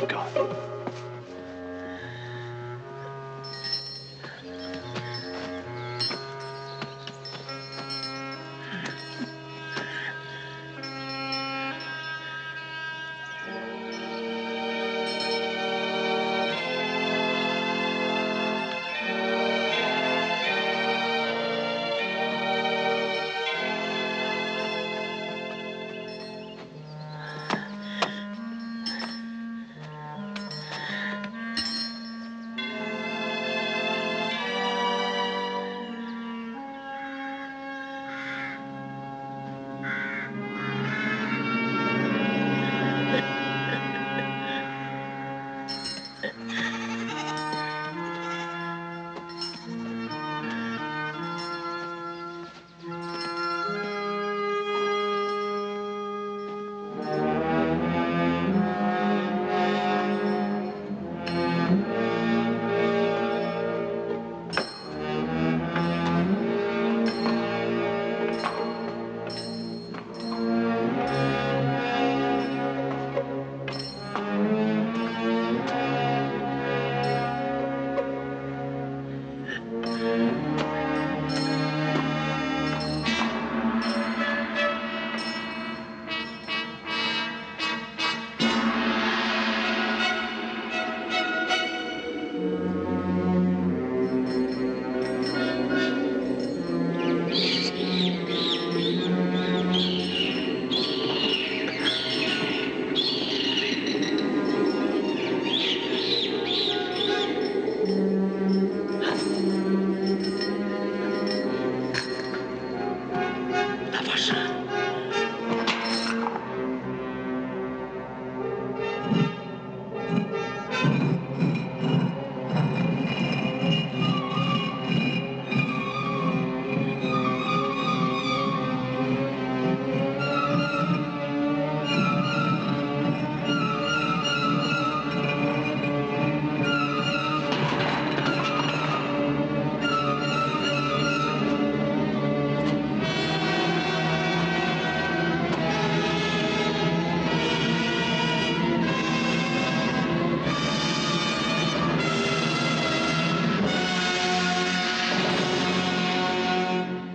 Go.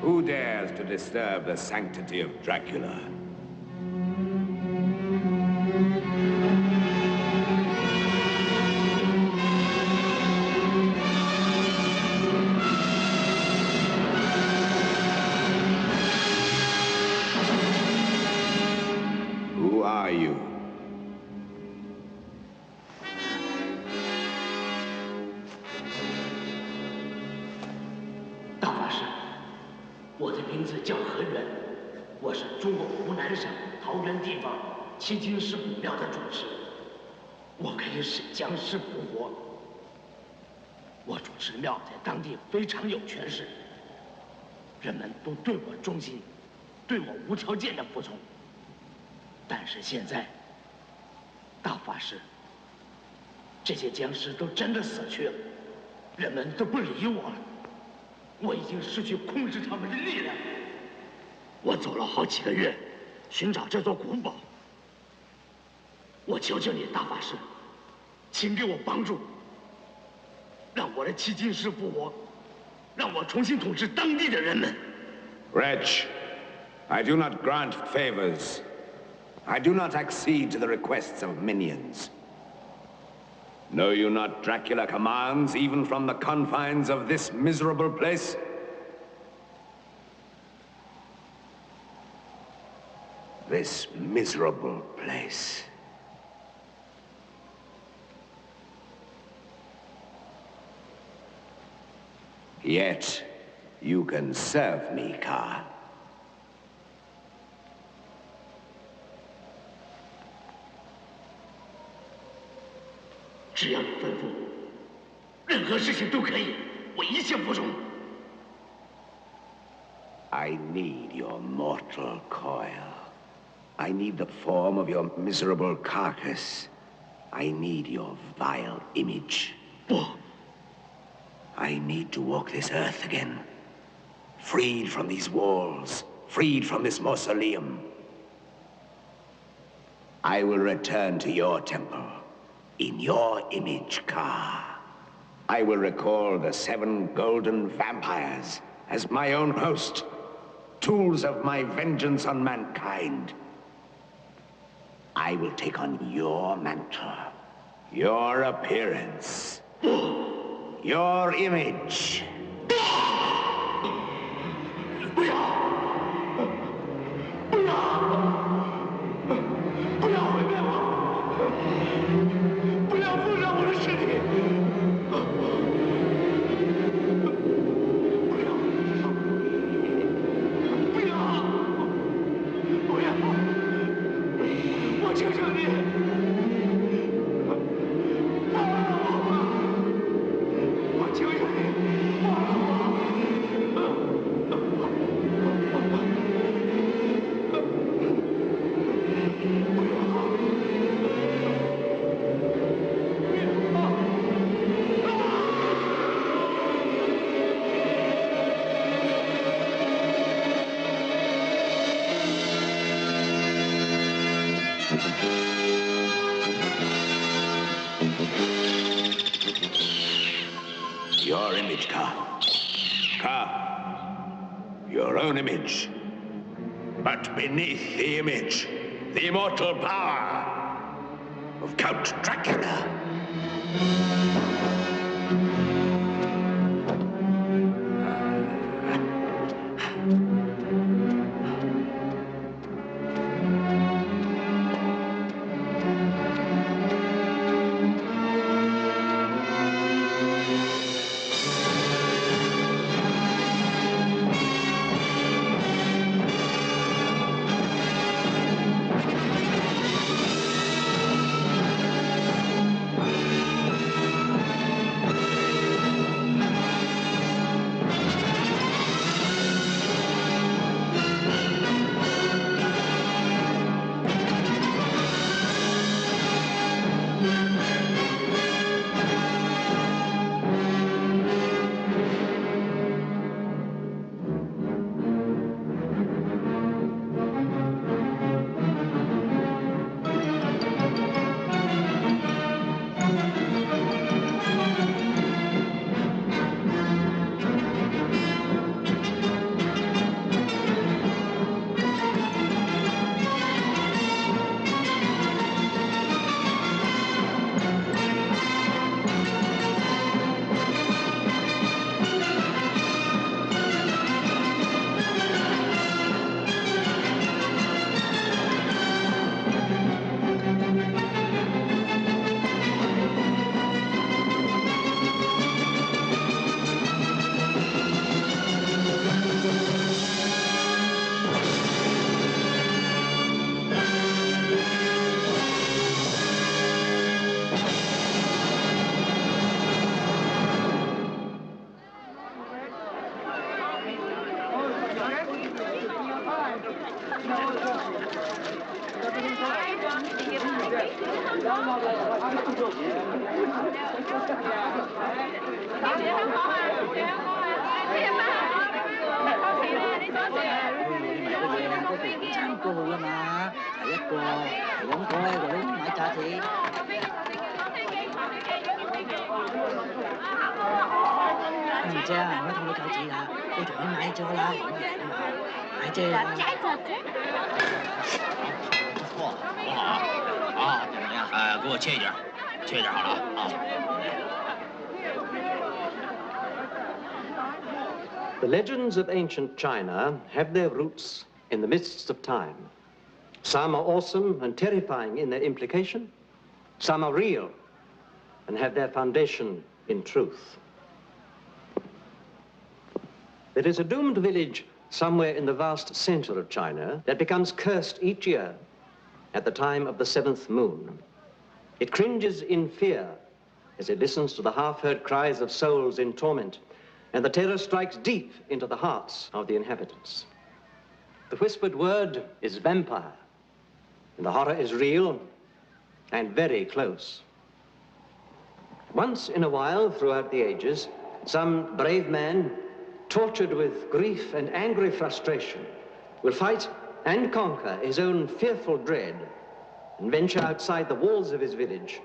Who dares to disturb the sanctity of Dracula? Who are you?桃源地方七金石古庙的主持，我可以使僵尸复活。我主持庙在当地非常有权势，人们都对我忠心，对我无条件的服从。但是现在，大法师，这些僵尸都真的死去了，人们都不理我了，我已经失去控制他们的力量。我走了好几个月。 寻找这座古堡，我求求你，大法师，请给我帮助，让我的七金石复活，让我重新统治当地的人们。Wretch, I do not grant favors. I do not accede to the requests of minions. Know you not Dracula commands even from the confines of this miserable place? This miserable place. Yet, you can serve me, Ka. 只要你吩咐，任何事情都可以，我一切服从。I need your mortal coil. I need the form of your miserable carcass. I need your vile image. 不。I need to walk this earth again. Freed from these walls. Freed from this mausoleum. I will return to your temple. in your image, Ka. I will recall the 7 golden vampires as my own host, tools of my vengeance on mankind. I will take on your mantle, your appearance, your image. 不要！不要！不要毁灭我！不要附上我的尸体！不要！不要！不要！我求求你！放了我！我求求你，放了我！ Your image, Ka. Ka. Your own image. But beneath the image, the immortal power of Count Dracula. The legends of ancient China have their roots in the mists of time. Some are awesome and terrifying in their implication. Some are real and have their foundation in truth. There is a doomed village somewhere in the vast center of China that becomes cursed each year at the time of the 7th moon. It cringes in fear as it listens to the half-heard cries of souls in torment, and the terror strikes deep into the hearts of the inhabitants. The whispered word is vampire, and the horror is real and very close. Once in a while, throughout the ages, some brave man, tortured with grief and angry frustration, will fight and conquer his own fearful dread and venture outside the walls of his village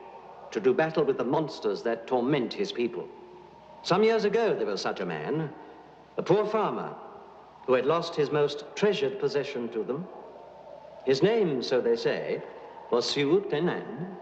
to do battle with the monsters that torment his people. Some years ago, there was such a man, a poor farmer, who had lost his most treasured possession to them. His name, so they say, was Siu Tenan.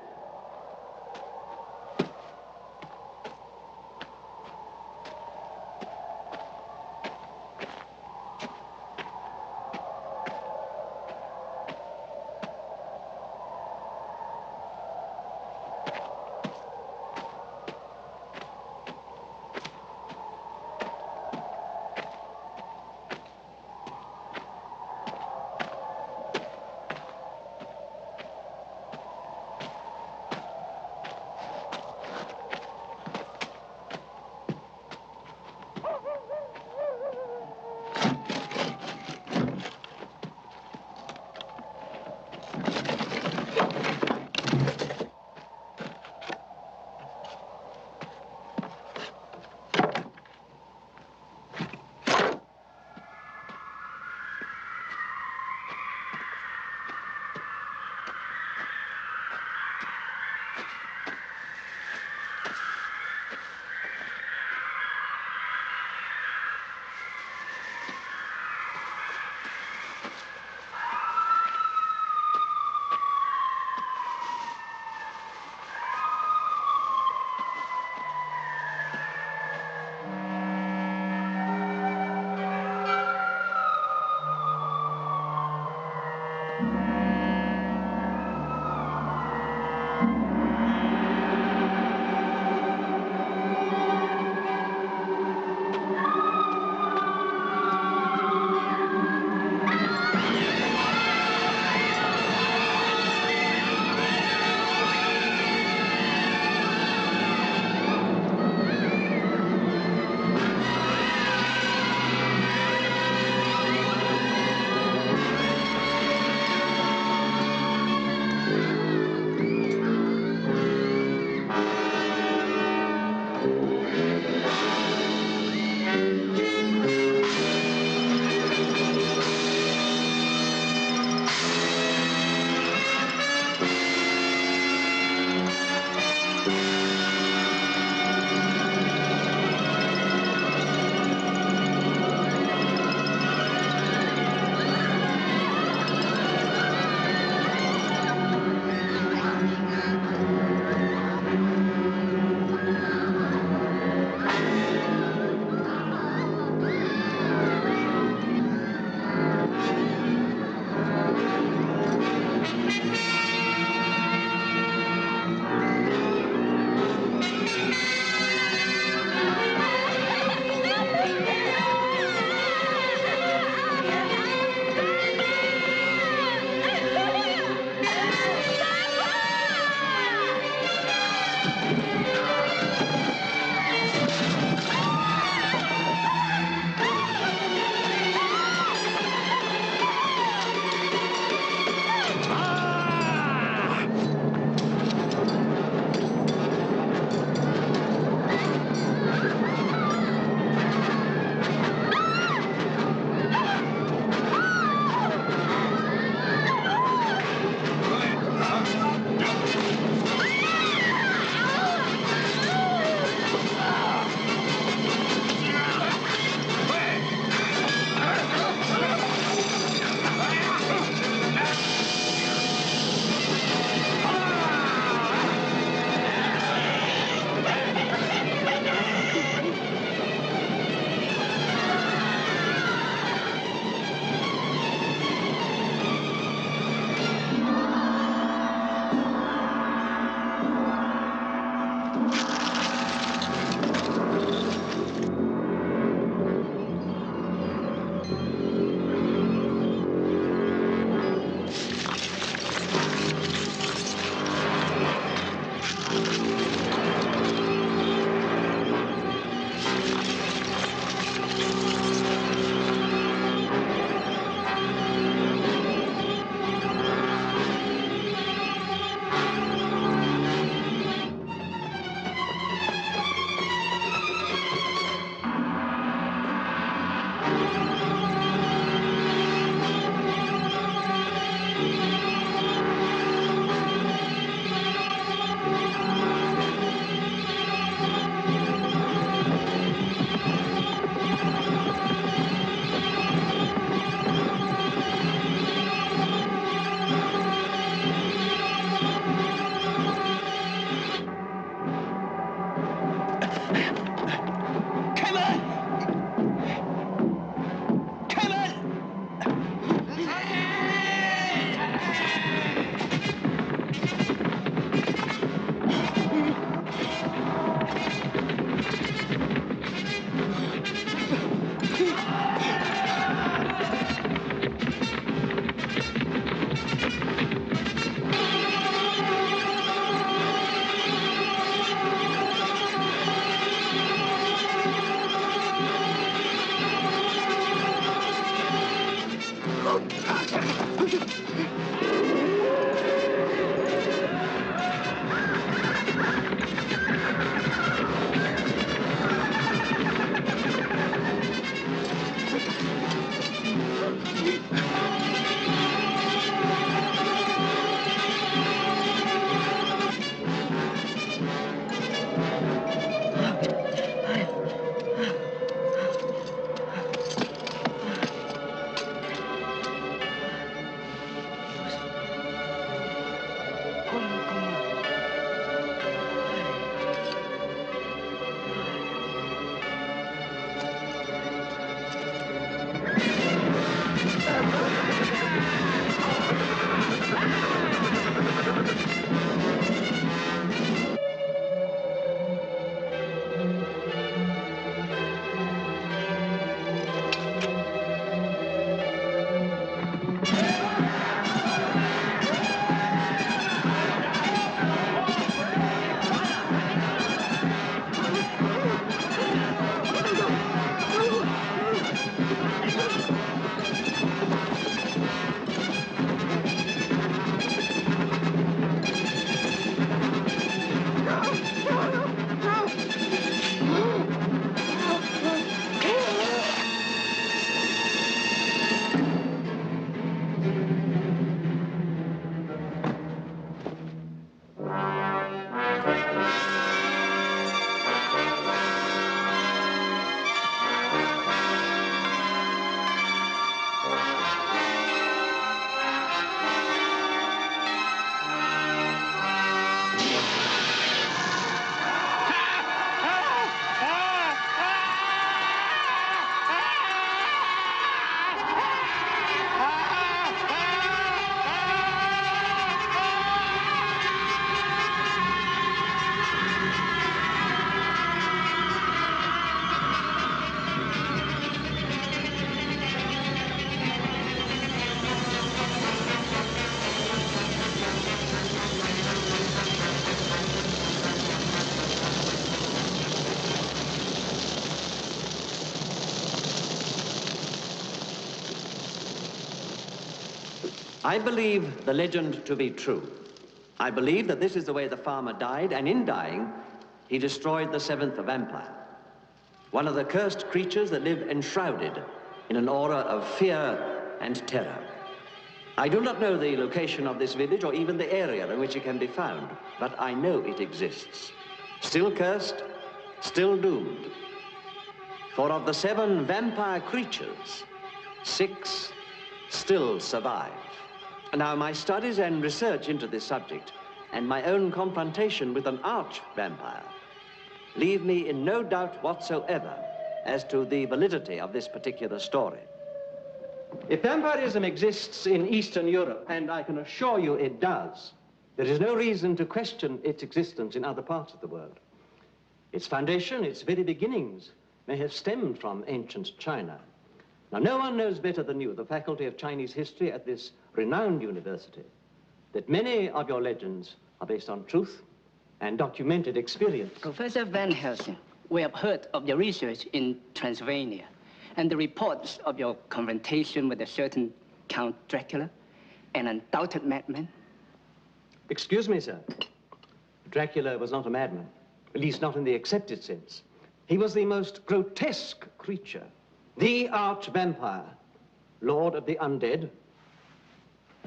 I believe the legend to be true. I believe that this is the way the farmer died, and in dying, he destroyed the seventh vampire, one of the cursed creatures that live enshrouded in an aura of fear and terror. I do not know the location of this village or even the area in which it can be found, but I know it exists. Still cursed, still doomed. For of the 7 vampire creatures, 6 still survive. Now, my studies and research into this subject and my own confrontation with an arch-vampire leave me in no doubt whatsoever as to the validity of this particular story. If vampirism exists in Eastern Europe, and I can assure you it does, there is no reason to question its existence in other parts of the world. Its foundation, its very beginnings, may have stemmed from ancient China. Now, no one knows better than you, the Faculty of Chinese History at this renowned university, that many of your legends are based on truth and documented experience. Professor Van Helsing, we have heard of your research in Transylvania and the reports of your confrontation with a certain Count Dracula, an undoubted madman. Excuse me, sir. Dracula was not a madman, at least not in the accepted sense. He was the most grotesque creature, the arch-vampire, lord of the undead.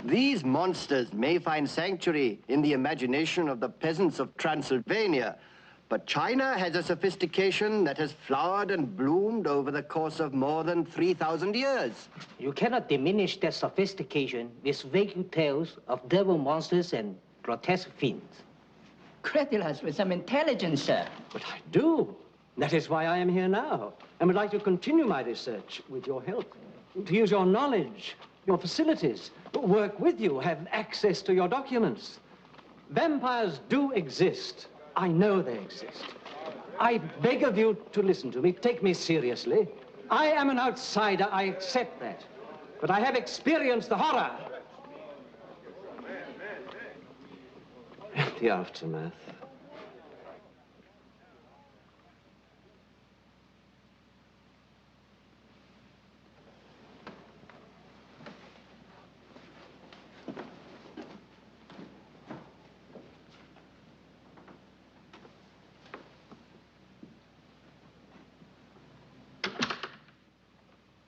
These monsters may find sanctuary in the imagination of the peasants of Transylvania, but China has a sophistication that has flowered and bloomed over the course of more than 3,000 years. You cannot diminish that sophistication with vague tales of devil monsters and grotesque fiends. Credit us with some intelligence, sir. But I do. That is why I am here now, and would like to continue my research with your help, to use your knowledge, your facilities, work with you, have access to your documents. Vampires do exist. I know they exist. I beg of you to listen to me, take me seriously. I am an outsider, I accept that. But I have experienced the horror. The aftermath.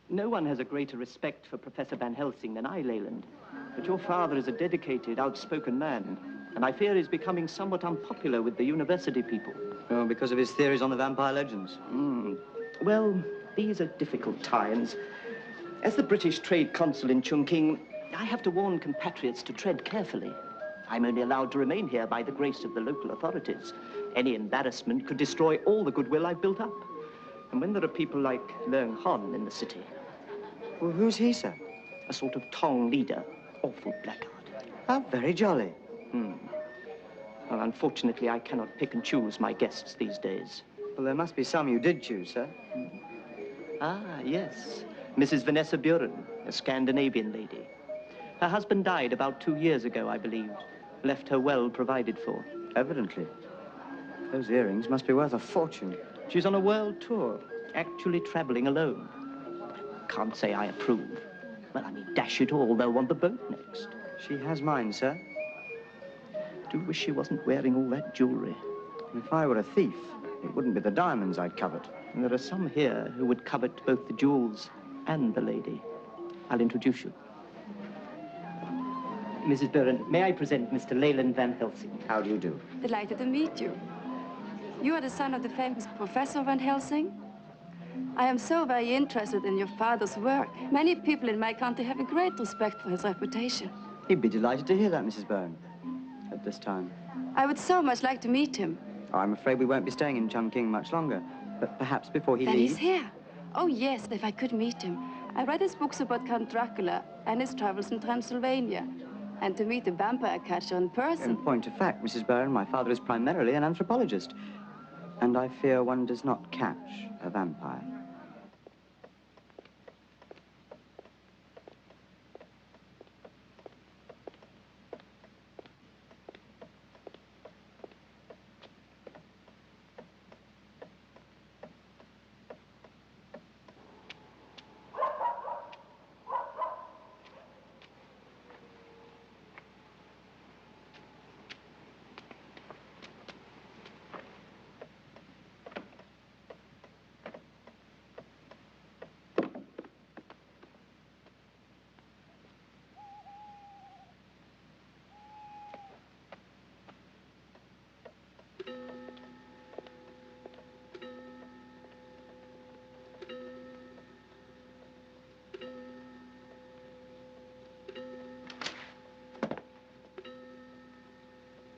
No one has a greater respect for Professor Van Helsing than I, Leland. But your father is a dedicated, outspoken man, and I fear he's becoming somewhat unpopular with the university people. Oh, because of his theories on the vampire legends? Well, these are difficult times. As the British trade consul in Chungking, I have to warn compatriots to tread carefully. I'm only allowed to remain here by the grace of the local authorities. Any embarrassment could destroy all the goodwill I've built up. And when there are people like Leung Hon in the city... Well, who's he, sir? A sort of Tong leader. Awful blackguard. How very jolly. Well, unfortunately, I cannot pick and choose my guests these days. Well, there must be some you did choose, sir. Ah, yes. Mrs. Vanessa Buren, a Scandinavian lady. Her husband died about 2 years ago, I believe. Left her well provided for. Evidently. Those earrings must be worth a fortune. She's on a world tour, actually traveling alone. Can't say I approve. Well, I mean, dash it all, they'll want the boat next. She has mine, sir. Do wish she wasn't wearing all that jewelry. If I were a thief, it wouldn't be the diamonds I'd covet. And there are some here who would covet both the jewels and the lady. I'll introduce you. Mrs. Buren, may I present Mr. Leyland Van Helsing? How do you do? Delighted to meet you. You are the son of the famous Professor Van Helsing? I am so very interested in your father's work. Many people in my country have a great respect for his reputation. He'd be delighted to hear that, Mrs. Byrne, at this time. I would so much like to meet him. Oh, I'm afraid we won't be staying in Chungking much longer, but perhaps before he Then leaves... he's here. Oh, yes, if I could meet him. I read his books about Count Dracula and his travels in Transylvania. And to meet a vampire catcher in person. In point of fact, Mrs. Byrne, my father is primarily an anthropologist. And I fear one does not catch a vampire.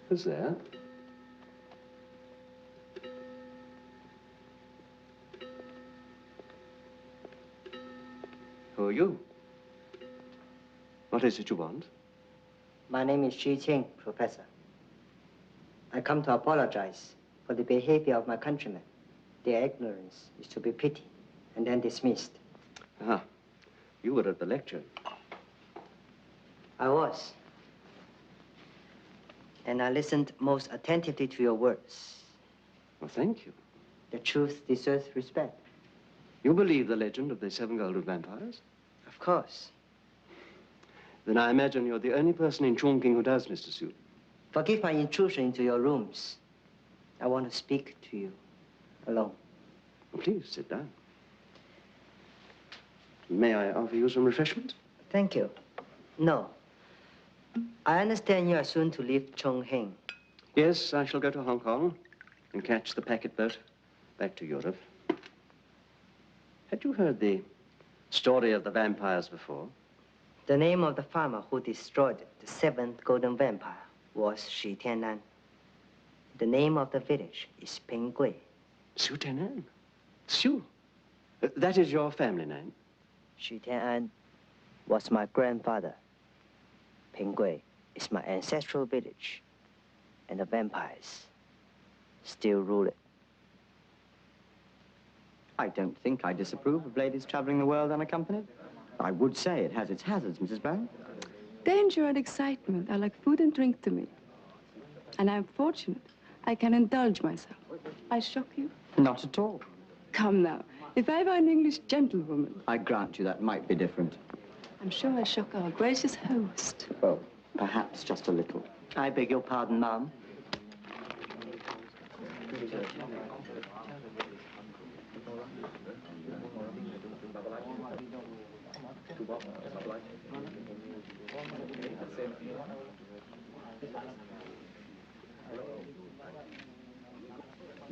Who's there? Who are you? What is it you want? My name is Xu Qing, Professor. I come to apologize for the behavior of my countrymen. Their ignorance is to be pitied and then dismissed. Ah, you were at the lecture. I was. And I listened most attentively to your words. Well, thank you. The truth deserves respect. You believe the legend of the 7 golden vampires? Of course. Then I imagine you're the only person in Chongqing who does, Mr. Su. Forgive my intrusion into your rooms. I want to speak to you alone. Well, please, sit down. May I offer you some refreshment? Thank you. No. I understand you are soon to leave Chongqing. Yes, I shall go to Hong Kong and catch the packet boat back to Europe. Had you heard the story of the vampires before? The name of the farmer who destroyed the 7th golden vampire was Shi Tianan. The name of the village is Pinggui. Su Tianan? Su? That is your family name? Shi Tianan was my grandfather. Pinggui is my ancestral village, and the vampires still rule it. I don't think I disapprove of ladies traveling the world unaccompanied. I would say it has its hazards, Mrs. Byrne. Danger and excitement are like food and drink to me. And I'm fortunate. I can indulge myself. I shock you? Not at all. Come now. If I were an English gentlewoman... I grant you that might be different. I'm sure I shock our gracious host. Well, perhaps just a little. I beg your pardon, ma'am.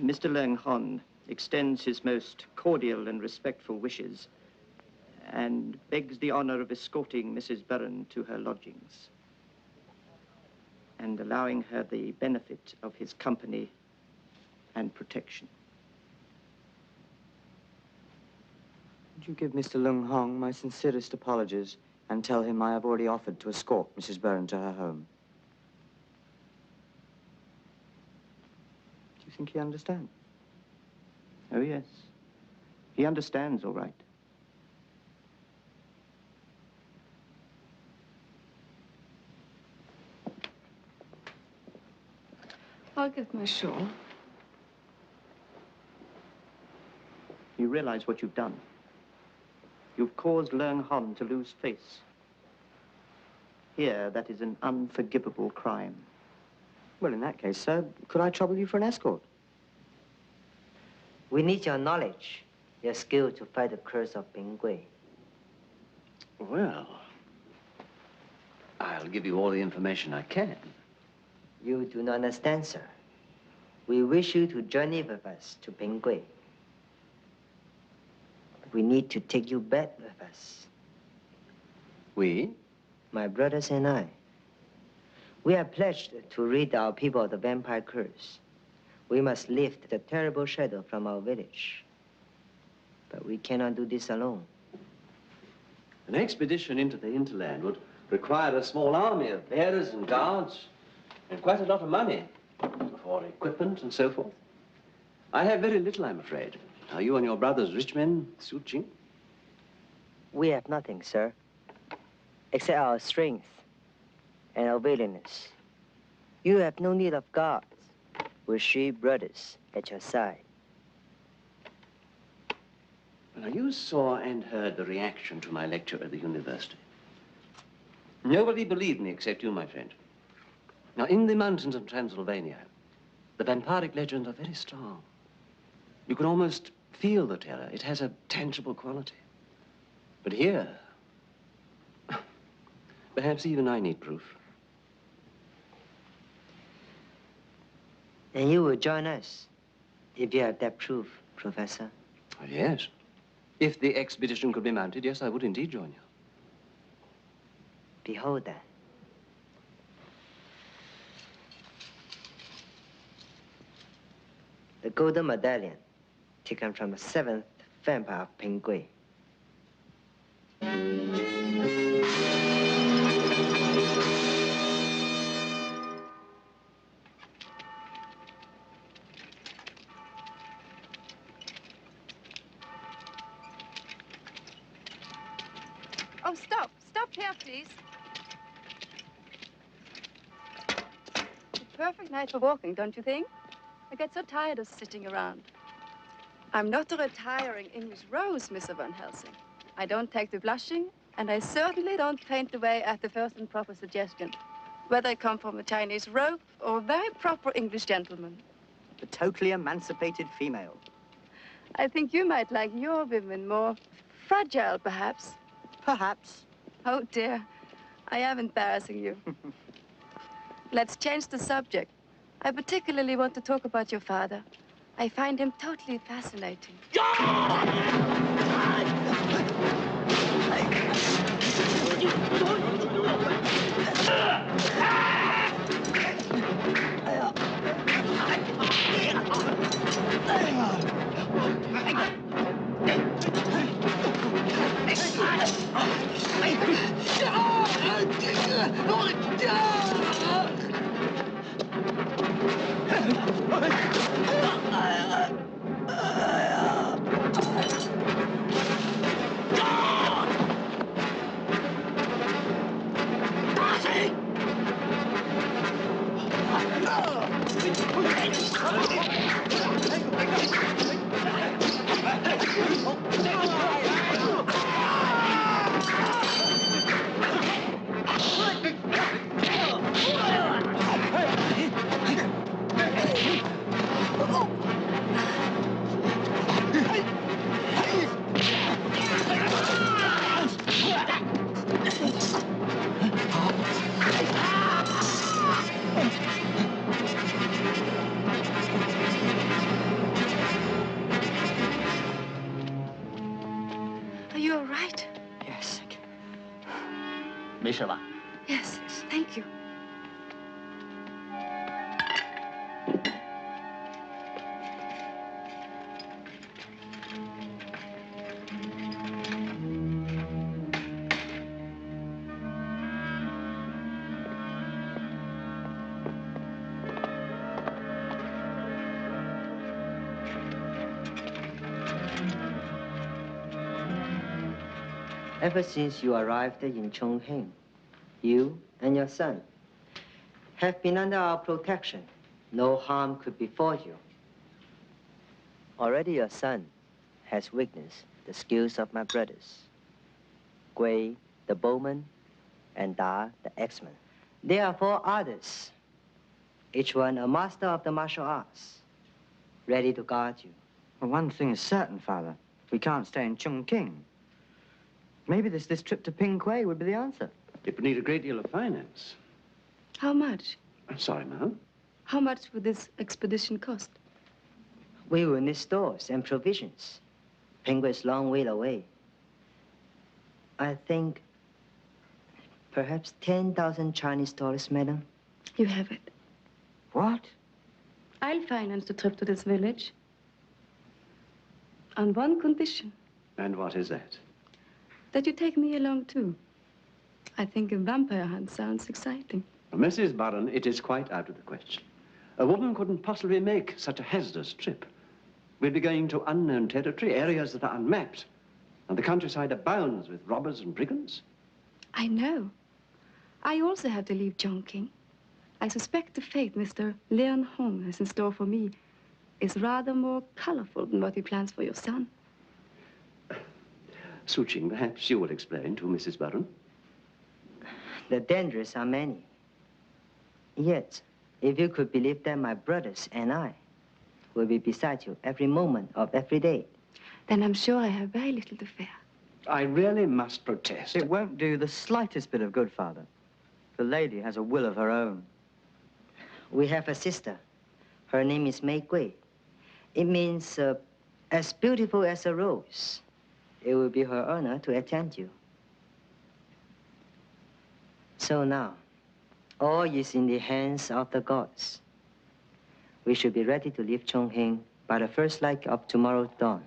Mr. Leung Hon extends his most cordial and respectful wishes and begs the honor of escorting Mrs. Byrne to her lodgings and allowing her the benefit of his company and protection. Would you give Mr. Leung Hong my sincerest apologies And tell him I have already offered to escort Mrs. Byrne to her home. Do you think he understands? Oh, yes. He understands, all right. I'll get my shawl. You realize what you've done. You've caused Leung Hon to lose face. Here, that is an unforgivable crime. Well, in that case, sir, could I trouble you for an escort? We need your knowledge, your skill to fight the curse of Pingui. Well, I'll give you all the information I can. You do not understand, sir. We wish you to journey with us to Pingui. We need to take you back with us. We? My brothers and I. We are pledged to rid our people of the vampire curse. We must lift the terrible shadow from our village. But we cannot do this alone. An expedition into the hinterland would require a small army of bearers and guards and quite a lot of money for equipment and so forth. I have very little, I'm afraid. Are you and your brothers rich men, Su Ching? We have nothing, sir, except our strength and our willingness. You have no need of guards with 3 brothers at your side. Now, you saw and heard the reaction to my lecture at the university. Nobody believed me except you, my friend. Now, in the mountains of Transylvania, the vampiric legends are very strong. You can almost feel the terror. It has a tangible quality. But here, perhaps even I need proof. And you will join us if you have that proof, Professor. Oh, yes. If the expedition could be mounted, yes, I would indeed join you. Behold that. The golden medallion taken from the 7th vampire of Pingui. Oh, stop. Stop here, please. It's a perfect night for walking, don't you think? I get so tired of sitting around. I'm not a retiring English rose, Mr. Van Helsing. I don't take to blushing, and I certainly don't faint away at the first and proper suggestion, whether I come from a Chinese rogue or a very proper English gentleman. A totally emancipated female. I think you might like your women more fragile, perhaps. Perhaps. Oh, dear. I am embarrassing you. Let's change the subject. I particularly want to talk about your father. I find him totally fascinating. Are you all right? Yes. 没事吧？ Yes, thank you. Ever since you arrived in Chongqing, you and your son have been under our protection. No harm could befall you. Already your son has witnessed the skills of my brothers, Gui, the bowman, and Da, the axeman. There are 4 others, each one a master of the martial arts, ready to guard you. Well, one thing is certain, Father. We can't stay in Chongqing. Maybe this trip to Pingquay would be the answer. It would need a great deal of finance. How much? I'm sorry, ma'am. How much would this expedition cost? We will need stores and provisions. Pingquay is a long way away. I think perhaps 10,000 Chinese dollars, madam. You have it. What? I'll finance the trip to this village. On one condition. And what is that? That you take me along, too. I think a vampire hunt sounds exciting. Mrs. Barron, it is quite out of the question. A woman couldn't possibly make such a hazardous trip. We'd be going to unknown territory, areas that are unmapped. And the countryside abounds with robbers and brigands. I know. I also have to leave Chongqing. I suspect the fate Mr. Leon Hong has in store for me is rather more colorful than what he plans for your son. Suching, perhaps you will explain to Mrs. Barron. The dangers are many. Yet, if you could believe that my brothers and I will be beside you every moment of every day. Then I'm sure I have very little to fear. I really must protest. It won't do the slightest bit of good, Father. The lady has a will of her own. We have a sister. Her name is Mei Gui. It means as beautiful as a rose. It will be her honor to attend you. So now, all is in the hands of the gods. We should be ready to leave Chongqing by the first light of tomorrow's dawn.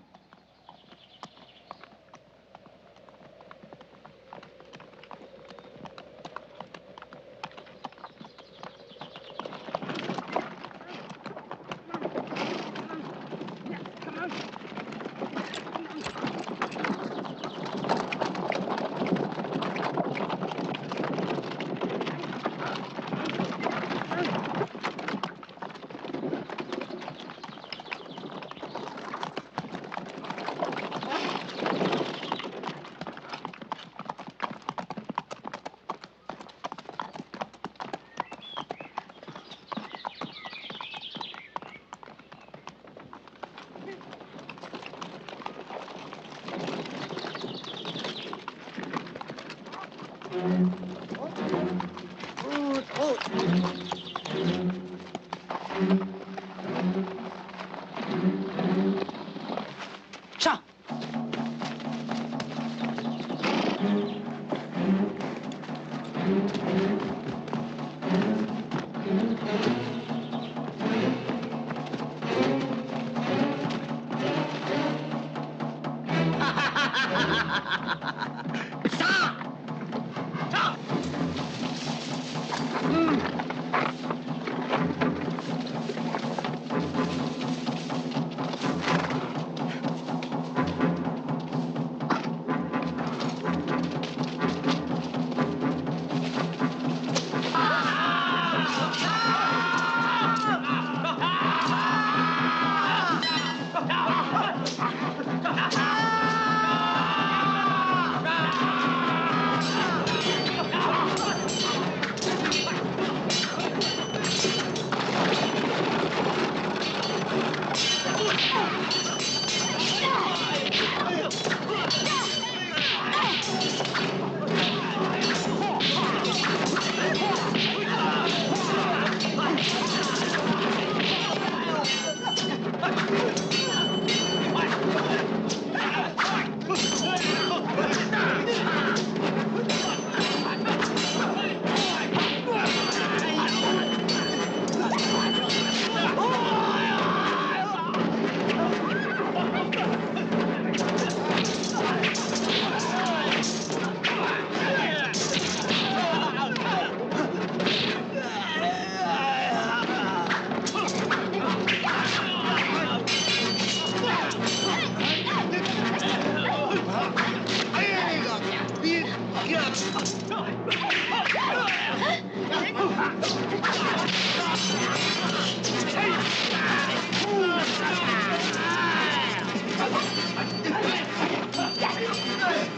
去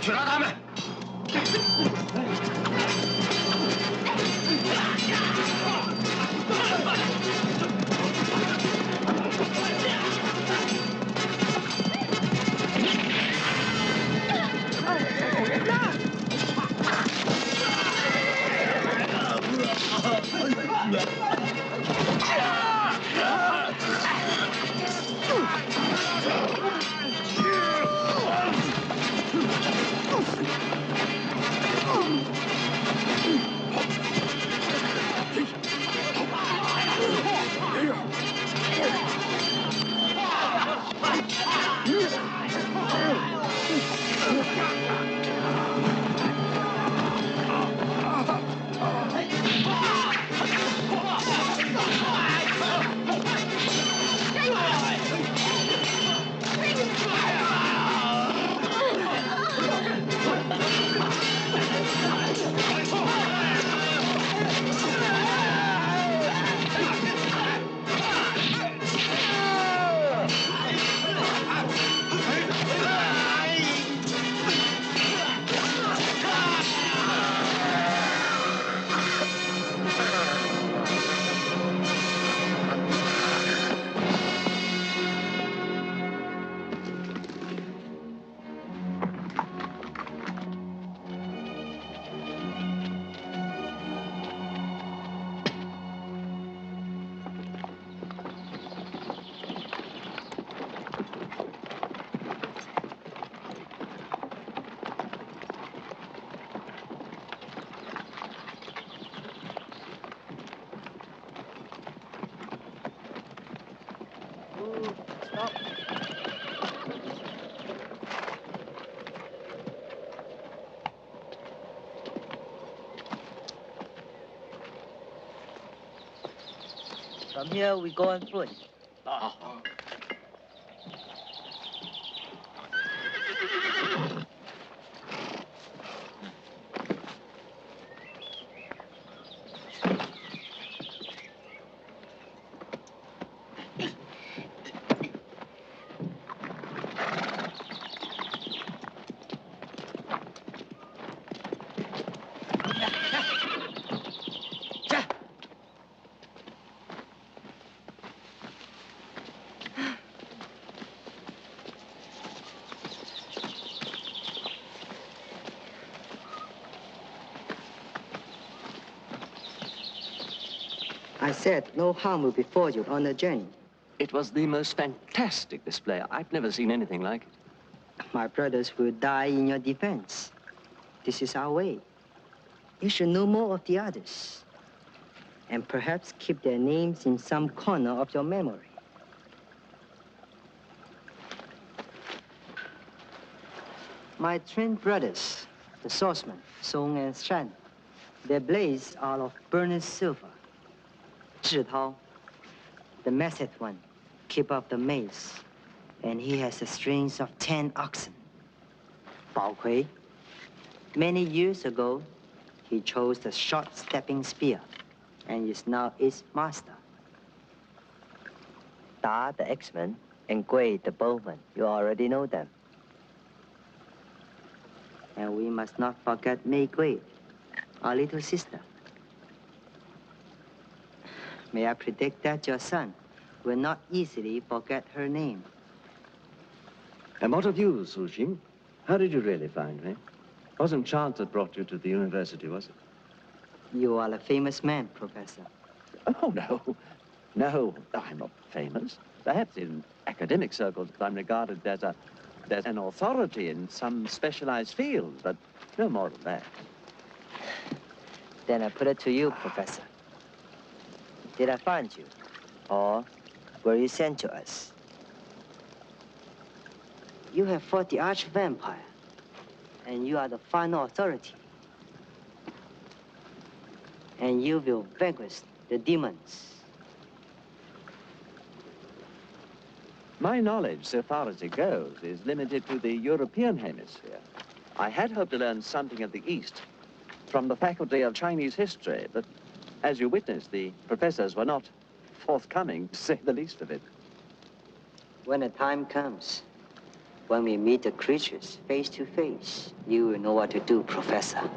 抓他们！From here, we go on foot. I said no harm will befall you on the journey. It was the most fantastic display. I've never seen anything like it. My brothers will die in your defense. This is our way. You should know more of the others. And perhaps keep their names in some corner of your memory. My twin brothers, the swordsmen, Song and Shan, their blades are of burnished silver. Zhitao, the method one, keeper of the mace, and he has the strings of 10 oxen. Bao Kui, many years ago, he chose the short stepping spear and is now its master. Da, the axeman, and Gui, the bowman, you already know them. And we must not forget Mei Gui, our little sister. May I predict that your son will not easily forget her name. And what of you, Su Xing? How did you really find me? Wasn't chance that brought you to the university, was it? You are a famous man, Professor. Oh, no. No, I'm not famous. Perhaps in academic circles I'm regarded as an authority in some specialized field, but no more than that. Then I put it to you, Professor. Did I find you? Or were you sent to us? You have fought the arch-vampire, and you are the final authority. And you will vanquish the demons. My knowledge, so far as it goes, is limited to the European hemisphere. I had hoped to learn something of the East, from the Faculty of Chinese History, but as you witnessed, the professors were not forthcoming, to say the least of it. When the time comes, when we meet the creatures face to face, you will know what to do, Professor.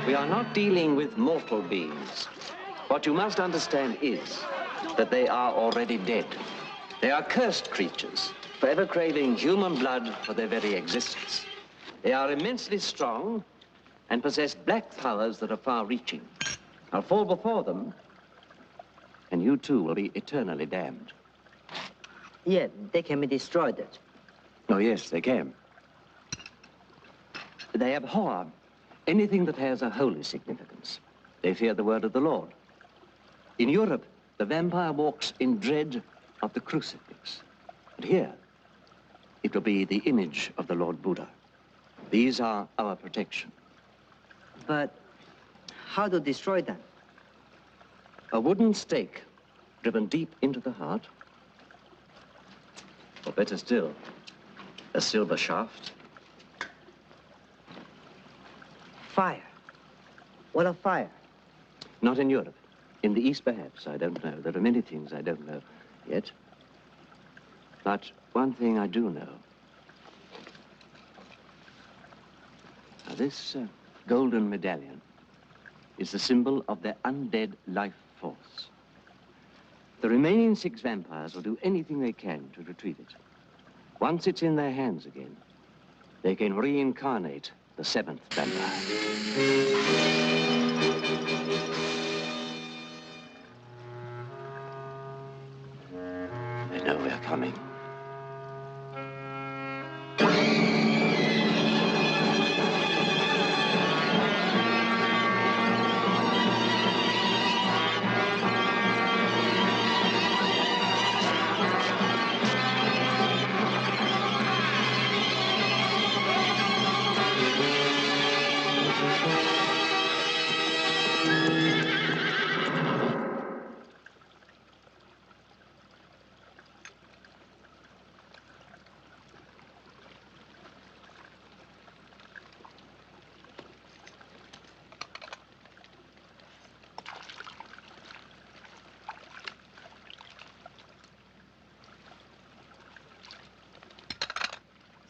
We are not dealing with mortal beings. What you must understand is that they are already dead. They are cursed creatures, forever craving human blood for their very existence. They are immensely strong and possess black powers that are far-reaching. I'll fall before them, and you too will be eternally damned. Yeah, they can be destroyed. Oh, yes, they can. They abhor anything that has a holy significance. They fear the word of the Lord. In Europe, the vampire walks in dread of the crucifix. But here, it will be the image of the Lord Buddha. These are our protection. But how to destroy them? A wooden stake driven deep into the heart, or better still, a silver shaft. Fire. What of fire? Not in Europe. In the East, perhaps, I don't know. There are many things I don't know yet. But one thing I do know. Now, this golden medallion is the symbol of their undead life force. The remaining 6 vampires will do anything they can to retrieve it. Once it's in their hands again, they can reincarnate the 7th vampire. They know we're coming.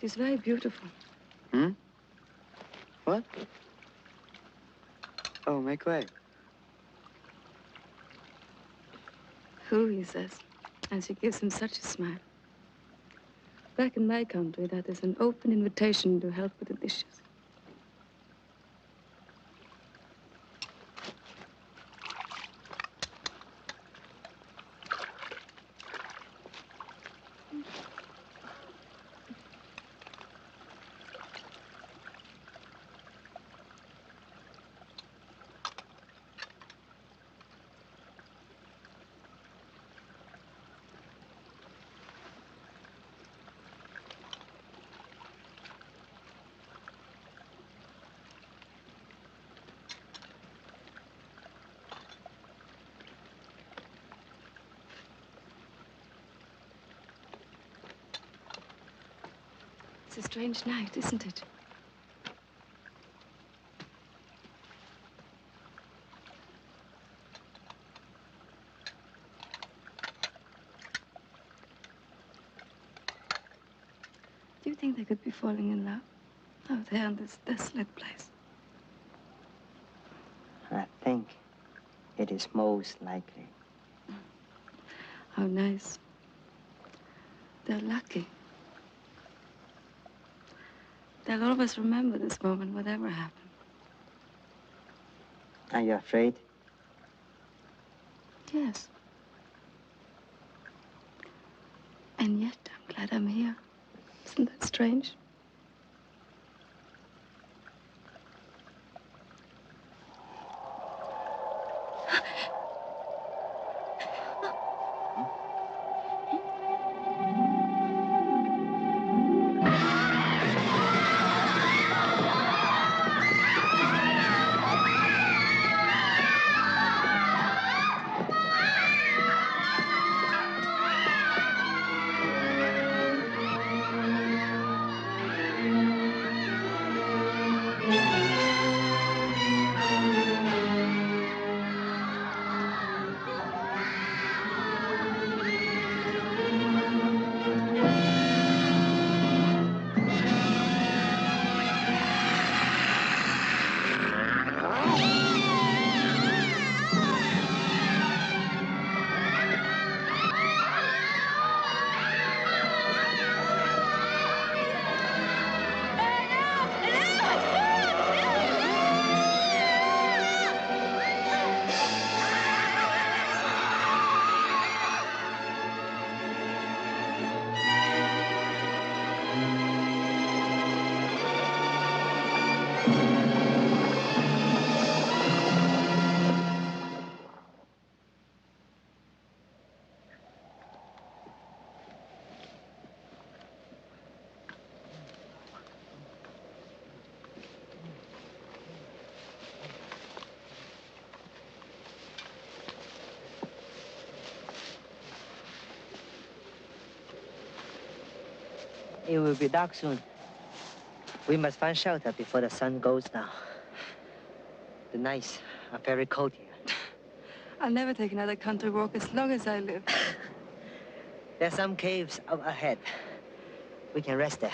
She's very beautiful. Hmm? What? Oh, make way. Who, he says, and she gives him such a smile. Back in my country, that is an open invitation to help with the dishes. It's a strange night, isn't it? Do you think they could be falling in love out there in this desolate place? I think it is most likely. How nice. They're lucky. They'll always remember this moment, whatever happened. Are you afraid? Yes. And yet, I'm glad I'm here. Isn't that strange? It will be dark soon. We must find shelter before the sun goes down. The nights are very cold here. I'll never take another country walk as long as I live. There are some caves up ahead. We can rest there.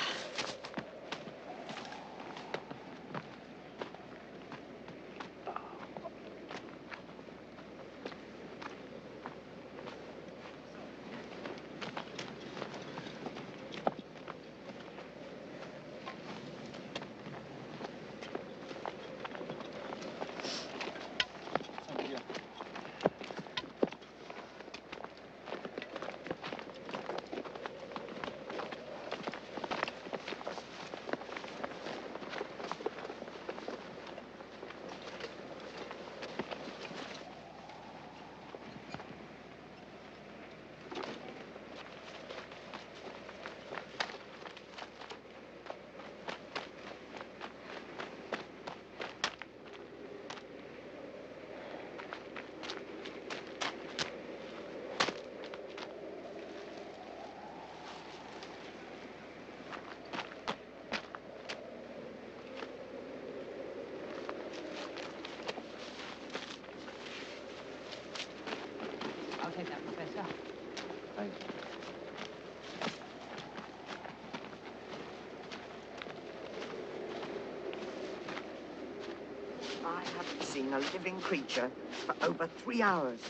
I'll take that, Professor. Thank you. I haven't seen a living creature for over 3 hours.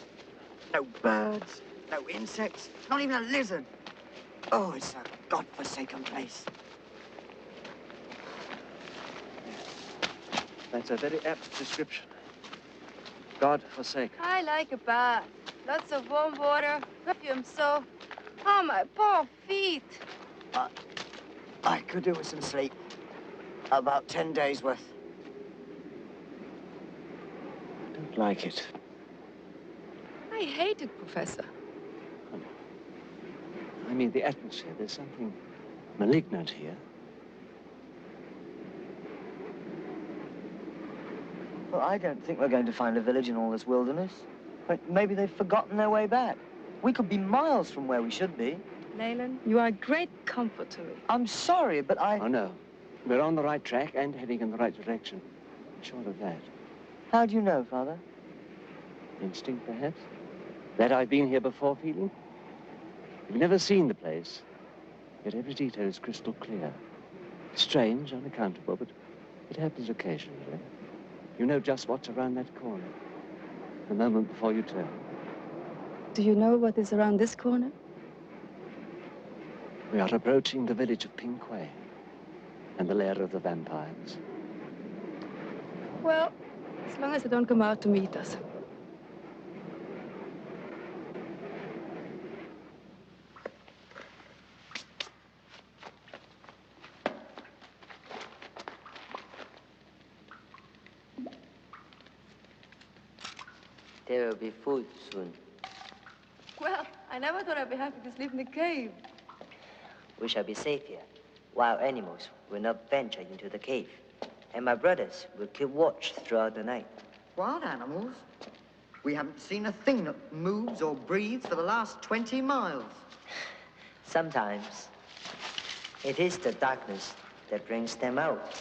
No birds, no insects, not even a lizard. Oh, it's a godforsaken place. That's a very apt description. God forsake. I like a bath. Lots of warm water, perfume soap. Oh, my poor feet. I could do with some sleep. About 10 days worth. I don't like it. I hate it, Professor. I mean, the atmosphere. There's something malignant here. Well, I don't think we're going to find a village in all this wilderness. But maybe they've forgotten their way back. We could be miles from where we should be. Leyland, you are a great comfort to me. I'm sorry, but I... Oh, no. We're on the right track and heading in the right direction. I'm sure of that. How do you know, Father? Instinct, perhaps? That I've been here before feeling? You've never seen the place, yet every detail is crystal clear. Strange, unaccountable, but it happens occasionally. You know just what's around that corner, the moment before you turn. Do you know what is around this corner? We are approaching the village of Pingquay and the lair of the vampires. Well, as long as they don't come out to meet us. There will be food soon. Well, I never thought I'd be happy to sleep in the cave. We shall be safe here. Wild animals will not venture into the cave. And my brothers will keep watch throughout the night. Wild animals? We haven't seen a thing that moves or breathes for the last 20 miles. Sometimes it is the darkness that brings them out.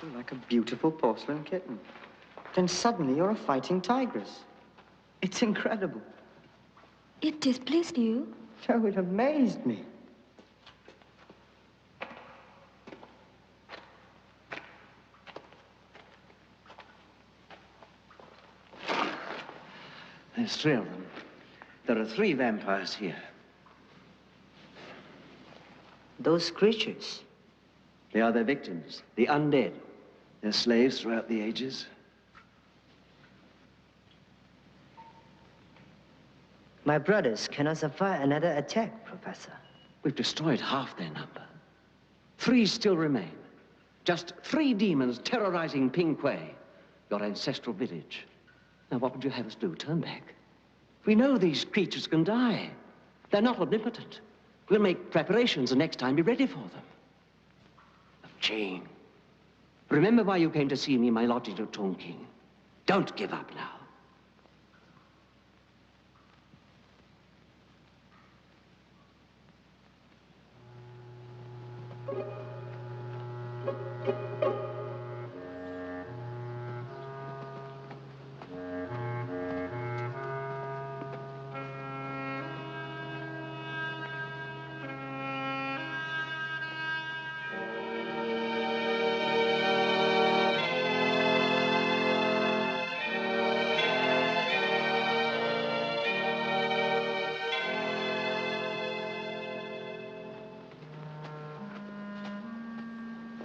You're like a beautiful porcelain kitten. Then suddenly you're a fighting tigress. It's incredible. It displeased you? Oh, it amazed me. There's 3 of them. There are 3 vampires here. Those creatures. They are their victims, the undead. They're slaves throughout the ages. My brothers cannot survive another attack, Professor. We've destroyed half their number. 3 still remain. Just 3 demons terrorizing Pingquay, your ancestral village. Now, what would you have us do? Turn back? We know these creatures can die. They're not omnipotent. We'll make preparations and next time be ready for them. Jane, remember why you came to see me in my lodging at Chongqing. Don't give up now.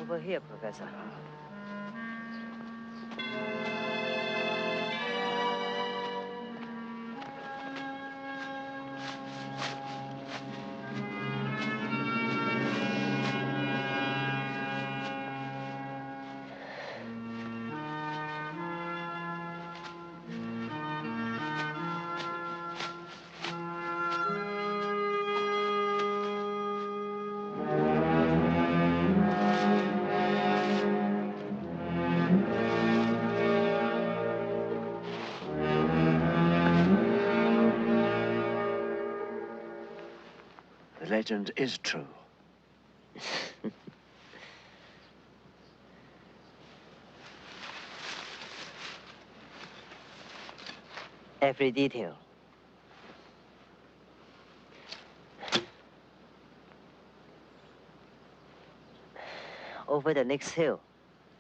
Over here, Professor. The legend is true. Every detail. Over the next hill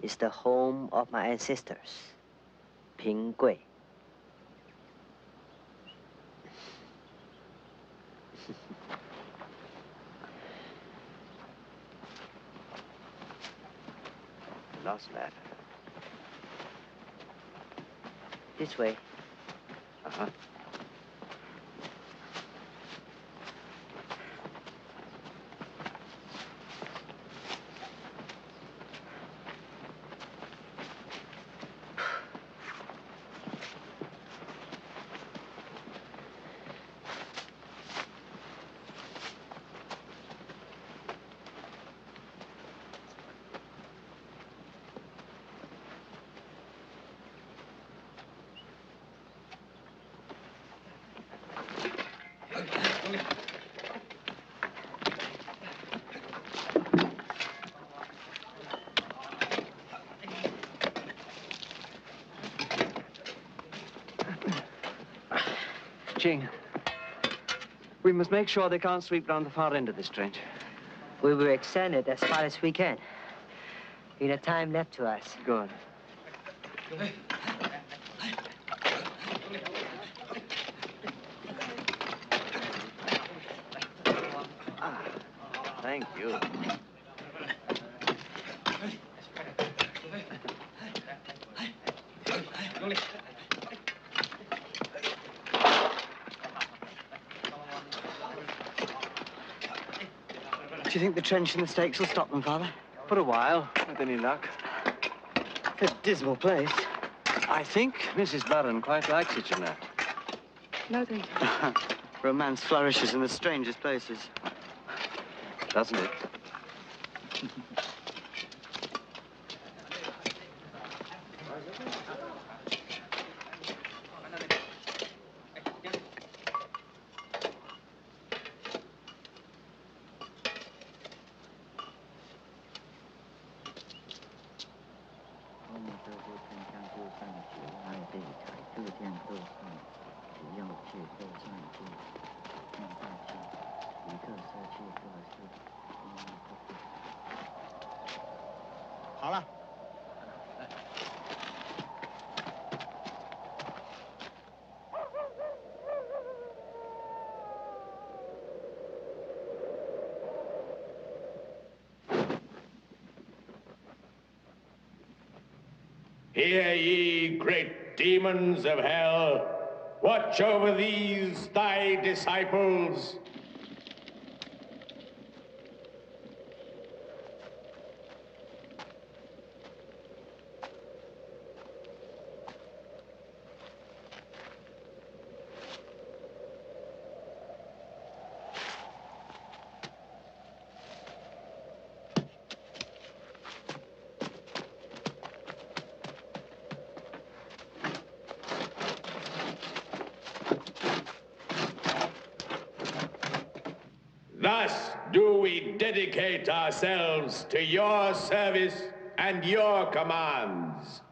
is the home of my ancestors, Pingquay. Lost lad. This way. Uh-huh. Ching, we must make sure they can't sweep round the far end of this trench. We will extend it as far as we can in the time left to us. Good. Thank you. Do you think the trench and the stakes will stop them, Father? For a while, with any luck. It's a dismal place. I think Mrs. Barron quite likes it, you know. No, thank you. Romance flourishes in the strangest places. Doesn't it? Hear ye, great demons of hell, watch over these thy disciples. Thus do we dedicate ourselves to your service and your commands.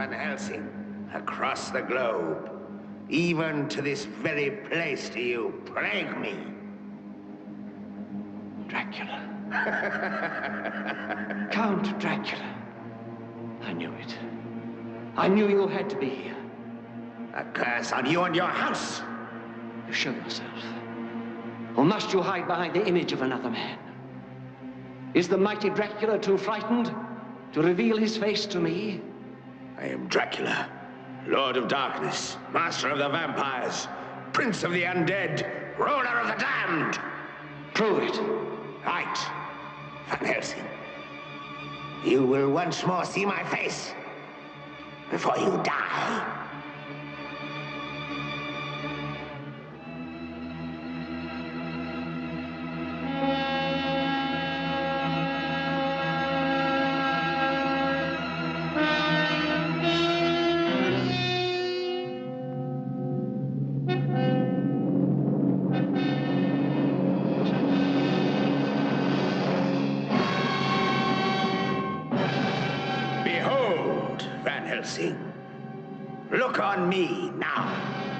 Van Helsing, across the globe. Even to this very place do you plague me. Dracula. Count Dracula. I knew it. I knew you had to be here. A curse on you and your house. You show yourself. Or must you hide behind the image of another man? Is the mighty Dracula too frightened to reveal his face to me? I am Dracula, Lord of Darkness, Master of the Vampires, Prince of the Undead, Ruler of the Damned. Prove it. Right, Van Helsing. You will once more see my face before you die. Behold, Van Helsing. Look on me now.